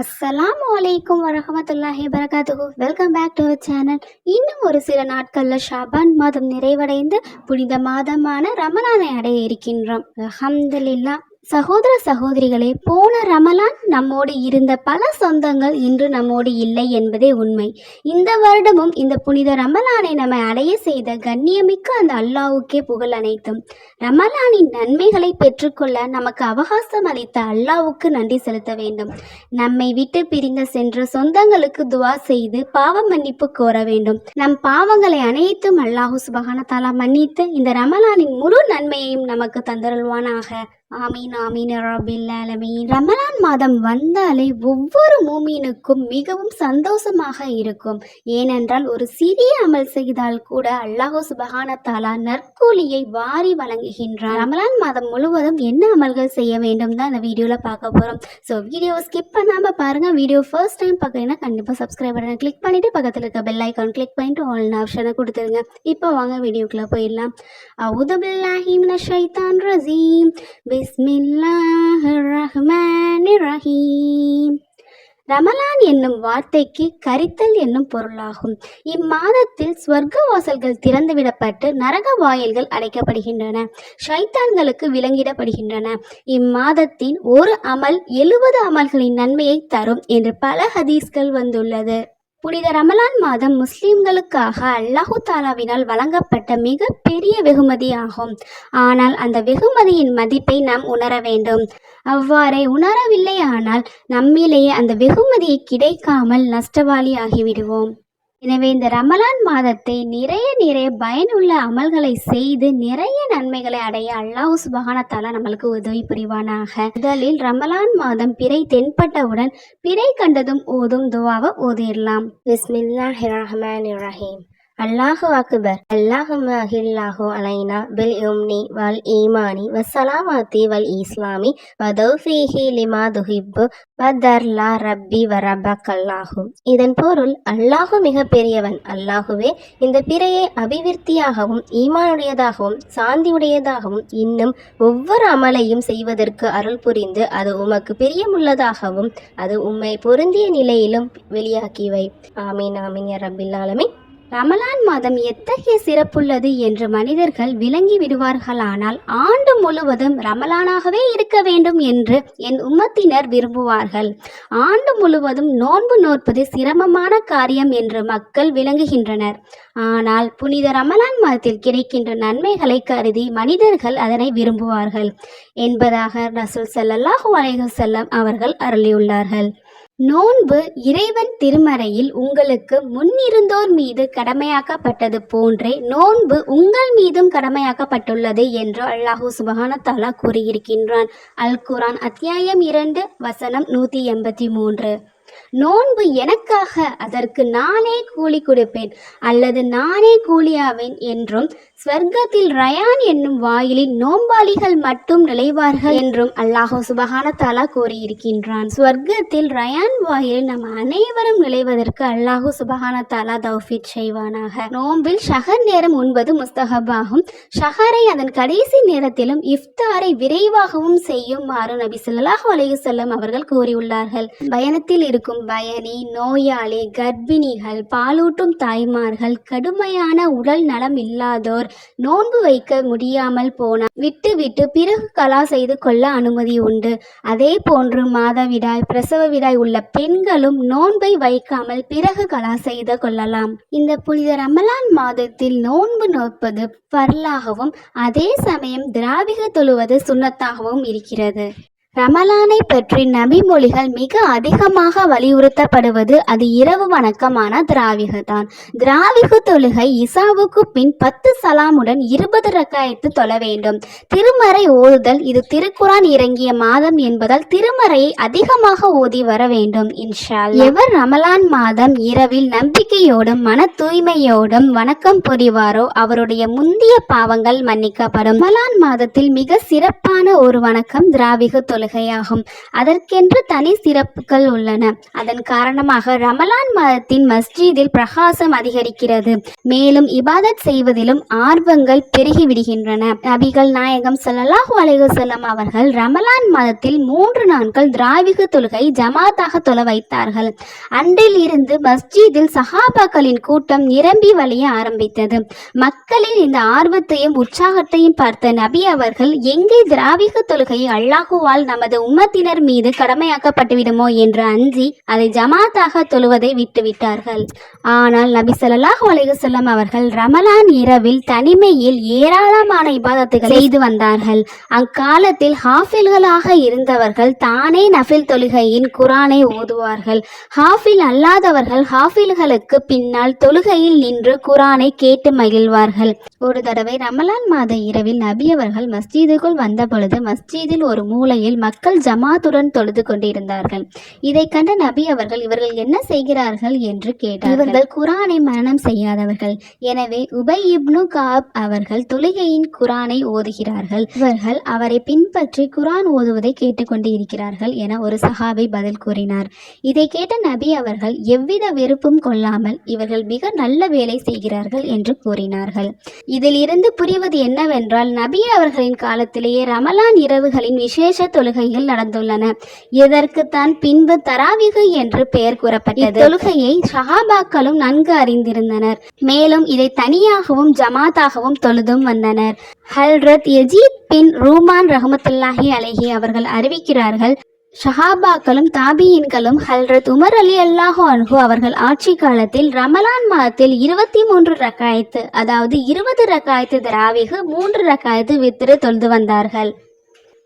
அஸ்ஸலாமு அலைக்கும் வரஹமத்துல்லாஹி வரகாத்துஹு. Welcome back to our channel. இன்னும் ஒரு சில நாட்களில் ஷாபான் மாதம் நிறைவடைந்து புனித மாதமான ரமலானை அடைய இருக்கின்றோம். அல்ஹம்துலில்லாஹ். சகோதர சகோதரிகளே, போன ரமலான் நம்மோடு இருந்த பல சொந்தங்கள் இன்று நம்மோடு இல்லை என்பதே உண்மை. இந்த வருடமும் இந்த புனித ரமலானை நம்மை அடைய செய்த கண்ணியமிக்க அந்த அல்லாஹ்வுக்கே புகழ் அனைத்தும். ரமலானின் நன்மைகளை பெற்றுக்கொள்ள நமக்கு அவகாசம் அளித்த அல்லாஹ்வுக்கு நன்றி செலுத்த வேண்டும். நம்மை விட்டு பிரிந்த சென்ற சொந்தங்களுக்கு துவா செய்து பாவ மன்னிப்பு கோர வேண்டும். நம் பாவங்களை அனைத்தும் அல்லாஹு சுப்ஹானஹு தஆலா மன்னித்து இந்த ரமலானின் முழு நன்மையையும் நமக்கு தந்தருள்வானாக. ஆமீன் ஆமீன் ரப்பில் ஆலமீன். ரமலான் மாதம் வந்தாலே ஒவ்வொரு மூமீனுக்கும் மிகவும் சந்தோஷமாக இருக்கும். ஏனென்றால் ஒரு சிறிய அமல் செய்தால் கூட அல்லாஹ் சுப்ஹானஹு தஆலா நற்கூலியை வாரி வழங்குகின்றான். ரமலான் மாதம் முழுவதும் என்ன அமல்கள் செய்ய வேண்டும் தான் இந்த வீடியோவில் பார்க்க போகிறோம். ஸோ வீடியோவை ஸ்கிப் பண்ணாமல் பாருங்கள். வீடியோ ஃபர்ஸ்ட் டைம் பார்க்குறீங்கன்னா கண்டிப்பாக சப்ஸ்கிரைப் பட்டனை கிளிக் பண்ணிவிட்டு பக்கத்தில் இருக்க பெல் ஐக்கான் கிளிக் பண்ணிட்டு ஆல் ஆப்ஷனை கொடுத்துருங்க. இப்போ வாங்க வீடியோக்குள்ளே போயிடலாம். அஊது பில்லாஹி மினஷ் ஷைத்தானிர் ரஜீம். பிஸ்மில்லாஹிர் ரஹ்மானிர் ரஹீம். ரமலான் என்னும் வார்த்தைக்கு கரித்தல் என்னும் பொருளாகும். இம்மாதத்தில் ஸ்வர்க்க வாசல்கள் திறந்துவிடப்பட்டு நரக வாயில்கள் அடைக்கப்படுகின்றன, ஷைத்தான்களுக்கு விலங்கிடப்படுகின்றன. இம்மாதத்தின் ஒரு அமல் 70 அமல்களின் நன்மையை தரும் என்று பல ஹதீஸ்கள் வந்துள்ளது. புனித ரமலான் மாதம் முஸ்லிம்களுக்காக அல்லாஹு தாலாவினால் வழங்கப்பட்ட மிக பெரிய வெகுமதி ஆகும். ஆனால் அந்த வெகுமதியின் மதிப்பை நாம் உணர வேண்டும். அவ்வாறே உணரவில்லை ஆனால் நம்மிலேயே அந்த வெகுமதியை கிடைக்காமல் நஷ்டவாளி ஆகிவிடுவோம். எனவே இந்த ரமலான் மாதத்தை நிறைய பயனுள்ள அமல்களை செய்து நிறைய நன்மைகளை அடைய அல்லாஹ் சுப்ஹானஹு தஆலா நம்மளுக்கு உதவி புரிவானாக. முதலில் ரமலான் மாதம் பிறை தென்பட்டவுடன் பிறை கண்டதும் ஓதும் துவாவை ஓதிடலாம். பிஸ்மில்லாஹிர் ரஹ்மானிர் ரஹீம். அல்லாஹு அக்பர். அல்லாஹும்ம அஹில்லாஹு அலைனா பில் யும்னி வல் ஈமானி வஸ்ஸலாவாத்தி வல் இஸ்லாமி வதௌஃபீஹி லிமா துஹிப்பு வதர்லா ரப்பி வரபக்கல்லாஹு. இதன் பொருள், அல்லாஹு மிக பெரியவன். அல்லாஹுவே, இந்த பிறையை அபிவிருத்தியாகவும் ஈமானுடையதாகவும் சாந்தியுடையதாகவும் இன்னும் ஒவ்வொரு அமலையும் செய்வதற்கு அருள் புரிந்து அது உமக்கு பிரியமுள்ளதாகவும் அது உம்மை பொருந்திய நிலையிலும் வெளியாக்கிவை. ஆமீன் ஆமீன் யா ரப்பில் ஆலமீன். ரமலான் மாதம் எத்தகைய சிறப்புள்ளது என்று மனிதர்கள் விளங்கி விடுவார்களானால் ஆண்டு முழுவதும் ரமலானாகவே இருக்க வேண்டும் என்று என் உம்மத்தினர் விரும்புவார்கள். ஆண்டு முழுவதும் நோன்பு நோற்பது சிரமமான காரியம் என்று மக்கள் விளங்குகின்றனர். ஆனால் புனித ரமலான் மாதத்தில் கிடைக்கின்ற நன்மைகளை கருதி மனிதர்கள் அதனை விரும்புவார்கள் என்பதாக ரசூல் ஸல்லல்லாஹு அலைஹி வஸல்லம் அவர்கள் அருளியுள்ளார்கள். நோன்பு இறைவன் திருமறையில் உங்களுக்கு முன்னிருந்தோர் மீது கடமையாக்கப்பட்டது போன்றே நோன்பு உங்கள் மீதும் கடமையாக்கப்பட்டுள்ளது என்று அல்லாஹ் சுப்ஹானஹு தஆலா கூறியிருக்கின்றான். அல் குர்ஆன் அத்தியாயம் 2 வசனம் 183. நோன்பு எனக்காக, அதற்கு நானே கூலி கொடுப்பேன் அல்லது நானே கூலியாவேன் என்றும், ஸ்வர்க்கத்தில் ரயான் என்னும் வாயிலில் நோன்பாளிகள் மட்டும் நுழைவார்கள் என்றும் அல்லாஹ் சுப்ஹானஹு தஆலா கூறியிருக்கின்றான். ஸ்வர்க்கத்தில் ரயான் வாயிலில் நம் அனைவரும் நுழைவதற்கு அல்லாஹ் சுப்ஹானஹு தஆலா தௌஃபீக் செய்வானாக. நோன்பில் ஷஹர் நேரம் உண்பது முஸ்தஹபாகும். ஷஹரை அதன் கடைசி நேரத்திலும் இஃப்தாரை விரைவாகவும் செய்யுமாறு நபி ஸல்லல்லாஹு அலைஹி வஸல்லம் அவர்கள் கூறியுள்ளார்கள். பயணத்தில் இருக்கும் பயணி, நோயாளி, கர்ப்பிணிகள், பாலூட்டும் தாய்மார்கள், கடுமையான உடல் நலம் இல்லாதோர், நோன்பு வைக்க முடியாமல் போனால் விட்டு பிறகு கலா செய்து கொள்ள அனுமதி உண்டு. அதே போன்று மாதவிடாய், பிரசவவிடாய் உள்ள பெண்களும் நோன்பை வைக்காமல் பிறகு கலா செய்து கொள்ளலாம். இந்த புனித ரமலான் மாதத்தில் நோன்பு நோற்பது ஃபர்லாகவும் அதே சமயம் திராவிக தொழுவது சுன்னத்தாகவும் இருக்கிறது. ரமலானை பற்றி நபிமொழிகள் மிக அதிகமாக வலியுறுத்தப்படுவது அது இரவு வணக்கமான திராவிகத்தான். திராவிக தொழுகை இசாவுக்கு பின் 10 சலாமுடன் 20 ரக்காயத்து தொழ வேண்டும். திருமறை ஓதுதல், இது திருக்குரான் இறங்கிய மாதம் என்பதால் திருமறையை அதிகமாக ஓதி வர வேண்டும் இன்ஷா அல்லாஹ். எவர் ரமலான் மாதம் இரவில் நம்பிக்கையோடும் மன தூய்மையோடும் வணக்கம் புரிவாரோ அவருடைய முந்திய பாவங்கள் மன்னிக்கப்படும். ரமலான் மாதத்தில் மிக சிறப்பான ஒரு வணக்கம் திராவிக தொழுகை. தொழுகையாகும். அதற்கென்று தனி சிறப்புகள் உள்ளன. அதன் காரணமாக ரமலான் மாதத்தின் மஸ்ஜிதில் பிரகாசம் அதிகரிக்கிறது. மேலும் இபாதத் செய்வதிலும் ஆர்வங்கள் பெருகிவிடுகின்றன. நபிகள் நாயகம் ஸல்லல்லாஹு அலைஹி வஸல்லம் அவர்கள் ரமலான் மாதத்தில் 3 நாட்கள் திராவிக தொழுகை ஜமாத்தாக தொழ வைத்தார்கள். அன்றில் இருந்து மஸ்ஜிதில் சஹாபாக்களின் கூட்டம் நிரம்பி வழிய ஆரம்பித்தது. மக்களின் இந்த ஆர்வத்தையும் உற்சாகத்தையும் பார்த்த நபி அவர்கள் எங்கே திராவிக தொழுகையை அல்லாஹுவால் நமது உம்மத்தினர் மீது கடமையாக்கப்பட்டுவிடுமோ என்று அஞ்சி அதை ஜமாத்தாக தொழுவதை விட்டுவிட்டார்கள். ஆனால் நபி ஸல்லல்லாஹு அலைஹி வஸல்லம் அவர்கள் ரமலான் இரவில் தனிமையில் ஏராளமான இபாதத்துகளை செய்து வந்தார்கள். அக்காலத்தில் ஹாஃபில்களாக இருந்தவர்கள் தானே நஃபில் தொழுகையின் குரானை ஓதுவார்கள். ஹாஃபில் அல்லாதவர்கள் ஹாஃபில்களுக்கு பின்னால் தொழுகையில் நின்று குரானை கேட்டு மகிழ்வார்கள். ஒரு தடவை ரமலான் மாத இரவில் நபி அவர்கள் மஸ்ஜிதுக்குள் வந்த பொழுது மஸ்ஜிதில் ஒரு மூலையில் மக்கள் ஜமாத்துடன் தொழுது கொண்டிருந்தார்கள். இதை கண்ட நபி அவர்கள் இவர்கள் என்ன செய்கிறார்கள் என்று கேட்டார்கள். இவர்கள் குரானை மனனம் செய்யாதவர்கள், எனவே உபை இப்னு கஅப் அவர்கள் தொழுகையின் குரானை ஓதுகிறார்கள். இவர்கள் அவரை பின்பற்றி குரான் ஓதுவதை கேட்டுக்கொண்டு இருக்கிறார்கள் என ஒரு சஹாபி பதில் கூறினார். இதை கேட்ட நபி அவர்கள் எவ்வித வெறுப்பும் கொள்ளாமல் இவர்கள் மிக நல்ல வேலை செய்கிறார்கள் என்று கூறினார்கள். இதில் இருந்து புரிவது என்னவென்றால் நபி அவர்களின் காலத்திலேயே ரமலான் இரவுகளின் விசேஷ தொழுகைகள் நடந்துள்ளன. இதற்குத்தான் பின்பு தராவிகு என்று பெயர் கூறப்பட்டது. தொழுகையை சஹாபாக்களும் நன்கு அறிந்திருந்தனர். மேலும் இதை தனியாகவும் ஜமாத்தாகவும் தொழுதும் வந்தனர். ஹல்ரத் யஜீத் பின் ரூமான் ரஹ்மத்துல்லாஹி அலைஹி அவர்கள் அறிவிக்கிறார்கள், ஷஹாபாக்களும் தாபியின்களும் ஹல்ரத் உமர் அலி அல்லாஹு அன்ஹு அவர்கள் ஆட்சி காலத்தில் ரமலான் மாதத்தில் 23 ரக்காயத்து, அதாவது 20 ரக்காயத்து தராவிகு, 3 ரக்காயத்து வித்ரு தொழுது வந்தார்கள்.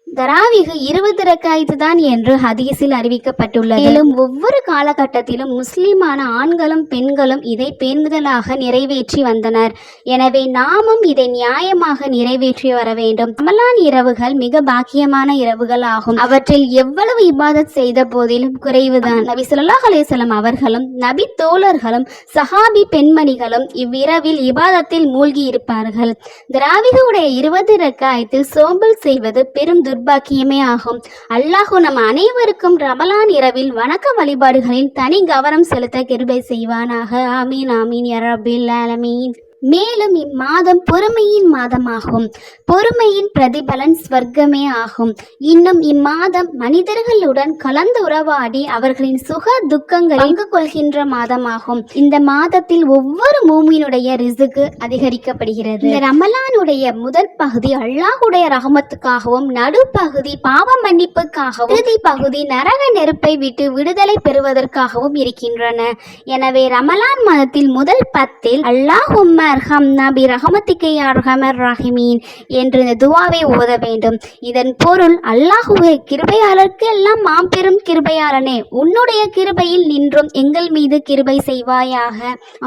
தராவிகு 20 ரக்காயத்து தான் என்று ஹதீஸில் அறிவிக்கப்பட்டுள்ளது. மேலும் ஒவ்வொரு காலகட்டத்திலும் முஸ்லிமான ஆண்களும் பெண்களும் இதை பேணுதலாக நிறைவேற்றி வந்தனர். எனவே நாமும் இதை நியாயமாக நிறைவேற்றி வர வேண்டும். ரமலான் இரவுகள் மிக பாக்கியமான இரவுகள் ஆகும். அவற்றில் எவ்வளவு இபாதத் செய்த போதிலும் குறைவுதான். நபி ஸல்லல்லாஹு அலைஹி வஸல்லம் அவர்களும் நபி தோழர்களும் சஹாபி பெண்மணிகளும் இவ்விரவில் இபாதத்தில் மூழ்கி இருப்பார்கள். தராவிகுடைய 20 ரக்காயத்தில் சோம்பல் செய்வது பெரும் துர்பாக்கியமே ஆகும். அல்லாஹு நம் அனைவருக்கும் ரமலான் இரவில் வணக்க வழிபாடுகளில் தனி கவனம் செலுத்த கிருபை செய்வானாக. ஆமீன் ஆமீன் யா ரப்பில் ஆலமீன். மேலும் இம்மாதம் பொறுமையின் மாதமாகும். பொறுமையின் பிரதிபலன் ஸ்வர்க்கமே ஆகும். இன்னும் இம்மாதம் மனிதர்களுடன் கலந்து உறவாடி அவர்களின் சுக துக்கங்களை பங்கு கொள்கின்ற மாதமாகும். இந்த மாதத்தில் ஒவ்வொரு மூமினுடைய ரிசுக்கு அதிகரிக்கப்படுகிறது. இந்த ரமலானுடைய முதல் பகுதி அல்லாஹுடைய ரஹமத்துக்காகவும், நடுப்பகுதி பாவ மன்னிப்புக்காகவும், இறுதி பகுதி நரக நெருப்பை விட்டு விடுதலை பெறுவதற்காகவும் இருக்கின்றன. எனவே ரமலான் மாதத்தில் முதல் 10 அல்லாஹும்ம அர்ஹம்னா பி ரஹமத்திக யா அர்ஹமர் ராஹிமீன் என்று இந்த துவாவை ஓத வேண்டும். இதன் பொருள், அல்லாஹுவே கிருபையாளருக்கு எல்லாம் மாபெரும் கிருபையாளனே, உன்னுடைய கிருபையில் நின்றும் எங்கள் மீது கிருபை செய்வாயாக.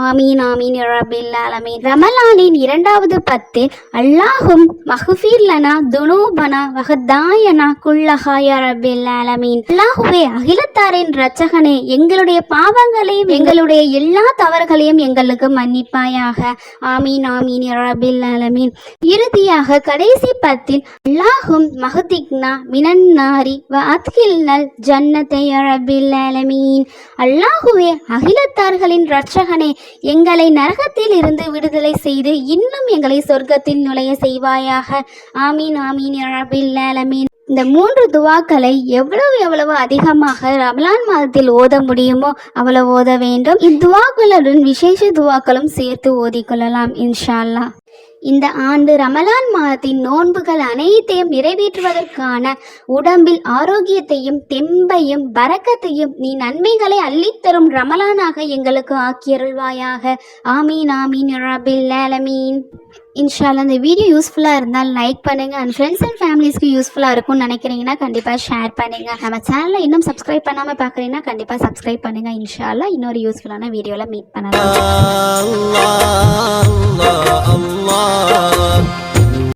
ஆமீன் ஆமீன் யா ரப்பில் ஆலமீன். ரமலானின் 2வது 10 அல்லாஹும் மக்ஃபிர் லனா துனூபனா வஹதாயனா குல்லஹா யா ரப்பில் ஆலமீன். அல்லாஹுவே அகிலத்தாரின் இரட்சகனே, எங்களுடைய பாவங்களையும் எங்களுடைய எல்லா தவறுகளையும் எங்களுக்கு மன்னிப்பாயாக. ஆமீன் ஆமீன் யா ரப்பில் ஆலமீன். இறுதியாக கடைசி 10 அல்லாஹும் மஹதிக்னா மினன் நாரி வ அத்கில்னல் ஜன்னத்தை யா ரப்பில் ஆலமீன். அல்லாஹுவே அகிலத்தார்களின் இரட்சகனே, எங்களை நரகத்தில் இருந்து விடுதலை செய்து இன்னும் எங்களை சொர்க்கத்தில் நுழைய செய்வாயாக. ஆமீன் ஆமீன் யா ரப்பில் ஆலமீன். இந்த 3 துவாக்களை எவ்வளவு அதிகமாக ரமலான் மாதத்தில் ஓத முடியுமோ அவ்வளவு ஓத வேண்டும். இத்துவாக்களுடன் விசேஷ துவாக்களும் சேர்த்து ஓதிக்கொள்ளலாம் இன்ஷா அல்லாஹ். இந்த ஆண்டு ரமலான் மாதத்தின் நோன்புகள் அனைத்தையும் நிறைவேற்றுவதற்கான உடம்பில் ஆரோக்கியத்தையும் தெம்பையும் பரக்கத்தையும் நீ நன்மைகளை அள்ளித்தரும் ரமலானாக எங்களுக்கு ஆக்கியருள்வாயாக. ஆமீன் ஆமீன் யா ரப்பில் ஆலமீன். இன்ஷால்லா இந்த வீடியோ யூஸ்ஃபுல்லாக இருந்தால் லைக் பண்ணுங்கள். அண்ட் ஃப்ரெண்ட்ஸ் அண்ட் ஃபேமிலிஸ்க்கு யூஸ்ஃபுல்லாக இருக்கும்னு நினைக்கிறீங்கன்னா கண்டிப்பாக ஷேர் பண்ணுங்கள். நம்ம சேனலை இன்னும் சப்ஸ்கிரைப் பண்ணாமல் பார்க்குறீங்கன்னா கண்டிப்பாக சப்ஸ்கிரைப் பண்ணுங்கள். இன்ஷால்லா இன்னொரு யூஸ்ஃபுல்லான வீடியோவில் மீட் பண்ணலாம்.